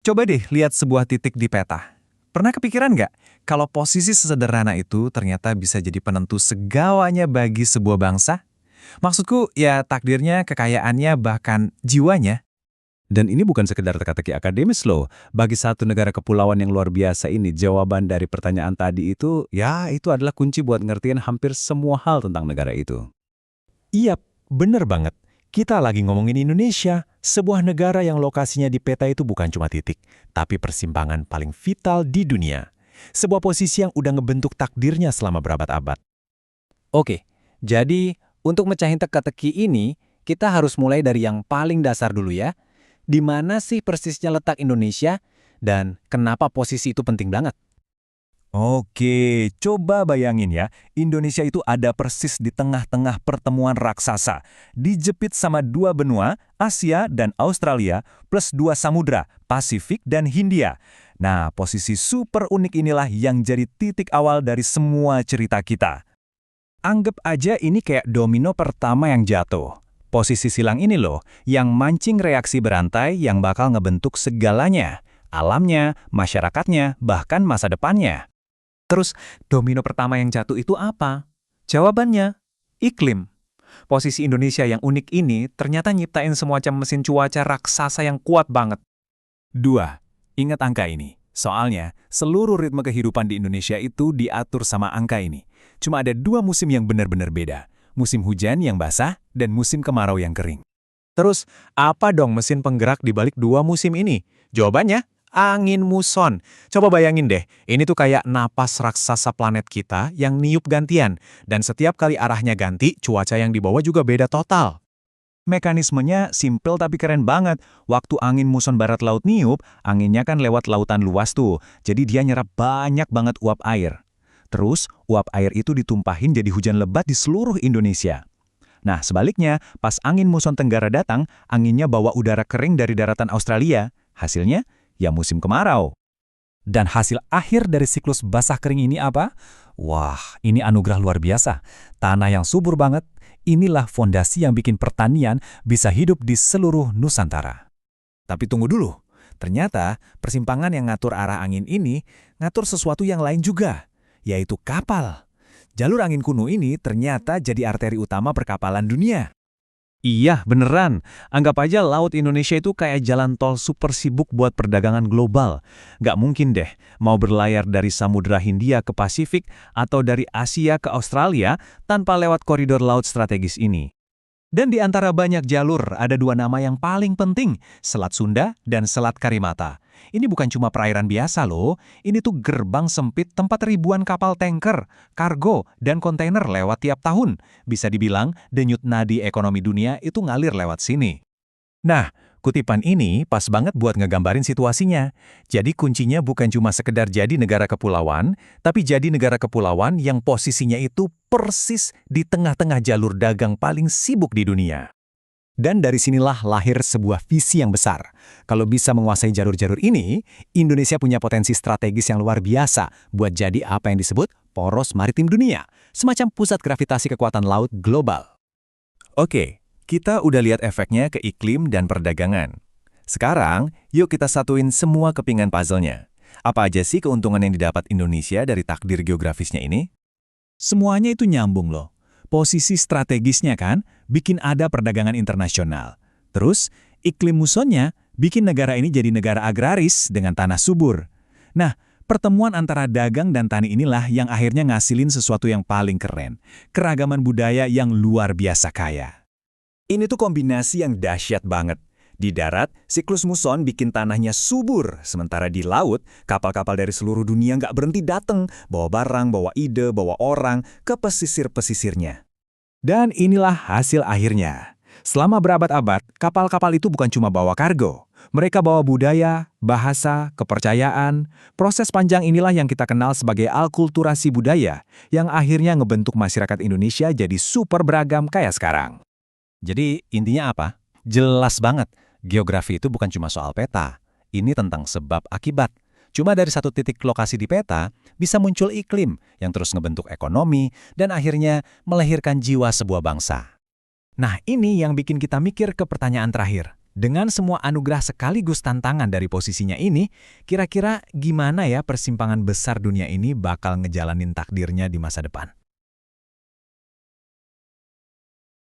Coba deh lihat sebuah titik di peta. Pernah kepikiran nggak kalau posisi sesederhana itu ternyata bisa jadi penentu segalanya bagi sebuah bangsa? Maksudku ya takdirnya, kekayaannya, bahkan jiwanya. Dan ini bukan sekedar teka-teki akademis loh. Bagi satu negara kepulauan yang luar biasa ini, jawaban dari pertanyaan tadi itu, ya itu adalah kunci buat ngertiin hampir semua hal tentang negara itu. Iya, bener banget. Kita lagi ngomongin Indonesia, sebuah negara yang lokasinya di peta itu bukan cuma titik, tapi persimpangan paling vital di dunia. Sebuah posisi yang udah ngebentuk takdirnya selama berabad-abad. Oke, jadi untuk mecahin teka-teki ini, kita harus mulai dari yang paling dasar dulu ya. Di mana sih persisnya letak Indonesia dan kenapa posisi itu penting banget? Oke, coba bayangin ya, Indonesia itu ada persis di tengah-tengah pertemuan raksasa, dijepit sama dua benua, Asia dan Australia, plus dua samudra, Pasifik dan Hindia. Nah, posisi super unik inilah yang jadi titik awal dari semua cerita kita. Anggap aja ini kayak domino pertama yang jatuh. Posisi silang ini loh, yang mancing reaksi berantai yang bakal ngebentuk segalanya. Alamnya, masyarakatnya, bahkan masa depannya. Terus, domino pertama yang jatuh itu apa? Jawabannya, iklim. Posisi Indonesia yang unik ini ternyata nyiptain semacam mesin cuaca raksasa yang kuat banget. 2. Ingat angka ini. Soalnya, seluruh ritme kehidupan di Indonesia itu diatur sama angka ini. Cuma ada dua musim yang benar-benar beda. Musim hujan yang basah dan musim kemarau yang kering. Terus, apa dong mesin penggerak di balik dua musim ini? Jawabannya, angin muson. Coba bayangin deh, ini tuh kayak napas raksasa planet kita yang niup gantian. Dan setiap kali arahnya ganti, cuaca yang dibawa juga beda total. Mekanismenya simpel tapi keren banget. Waktu angin muson barat laut niup, anginnya kan lewat lautan luas tuh. Jadi dia nyerap banyak banget uap air. Terus, uap air itu ditumpahin jadi hujan lebat di seluruh Indonesia. Nah, sebaliknya, pas angin muson tenggara datang, anginnya bawa udara kering dari daratan Australia. Hasilnya, ya musim kemarau. Dan hasil akhir dari siklus basah kering ini apa? Wah, ini anugerah luar biasa. Tanah yang subur banget, inilah fondasi yang bikin pertanian bisa hidup di seluruh Nusantara. Tapi tunggu dulu, ternyata persimpangan yang ngatur arah angin ini ngatur sesuatu yang lain juga, yaitu kapal. Jalur angin kuno ini ternyata jadi arteri utama perkapalan dunia. Iya, beneran. Anggap aja Laut Indonesia itu kayak jalan tol super sibuk buat perdagangan global. Nggak mungkin deh mau berlayar dari Samudra Hindia ke Pasifik atau dari Asia ke Australia tanpa lewat koridor laut strategis ini. Dan di antara banyak jalur, ada dua nama yang paling penting, Selat Sunda dan Selat Karimata. Ini bukan cuma perairan biasa loh, ini tuh gerbang sempit tempat ribuan kapal tanker, kargo, dan kontainer lewat tiap tahun. Bisa dibilang, denyut nadi ekonomi dunia itu ngalir lewat sini. Nah, kutipan ini pas banget buat ngegambarin situasinya. Jadi kuncinya bukan cuma sekedar jadi negara kepulauan, tapi jadi negara kepulauan yang posisinya itu persis di tengah-tengah jalur dagang paling sibuk di dunia. Dan dari sinilah lahir sebuah visi yang besar. Kalau bisa menguasai jalur-jalur ini, Indonesia punya potensi strategis yang luar biasa buat jadi apa yang disebut poros maritim dunia, semacam pusat gravitasi kekuatan laut global. Oke. Kita udah lihat efeknya ke iklim dan perdagangan. Sekarang, yuk kita satuin semua kepingan puzzle-nya. Apa aja sih keuntungan yang didapat Indonesia dari takdir geografisnya ini? Semuanya itu nyambung loh. Posisi strategisnya kan, bikin ada perdagangan internasional. Terus, iklim musonnya bikin negara ini jadi negara agraris dengan tanah subur. Nah, pertemuan antara dagang dan tani inilah yang akhirnya ngasilin sesuatu yang paling keren. Keragaman budaya yang luar biasa kaya. Ini tuh kombinasi yang dahsyat banget. Di darat, siklus muson bikin tanahnya subur. Sementara di laut, kapal-kapal dari seluruh dunia nggak berhenti datang, bawa barang, bawa ide, bawa orang ke pesisir-pesisirnya. Dan inilah hasil akhirnya. Selama berabad-abad, kapal-kapal itu bukan cuma bawa kargo. Mereka bawa budaya, bahasa, kepercayaan. Proses panjang inilah yang kita kenal sebagai alkulturasi budaya, yang akhirnya ngebentuk masyarakat Indonesia jadi super beragam kayak sekarang. Jadi intinya apa? Jelas banget, geografi itu bukan cuma soal peta. Ini tentang sebab akibat. Cuma dari satu titik lokasi di peta, bisa muncul iklim yang terus ngebentuk ekonomi dan akhirnya melahirkan jiwa sebuah bangsa. Nah ini yang bikin kita mikir ke pertanyaan terakhir. Dengan semua anugerah sekaligus tantangan dari posisinya ini, kira-kira gimana ya persimpangan besar dunia ini bakal ngejalanin takdirnya di masa depan?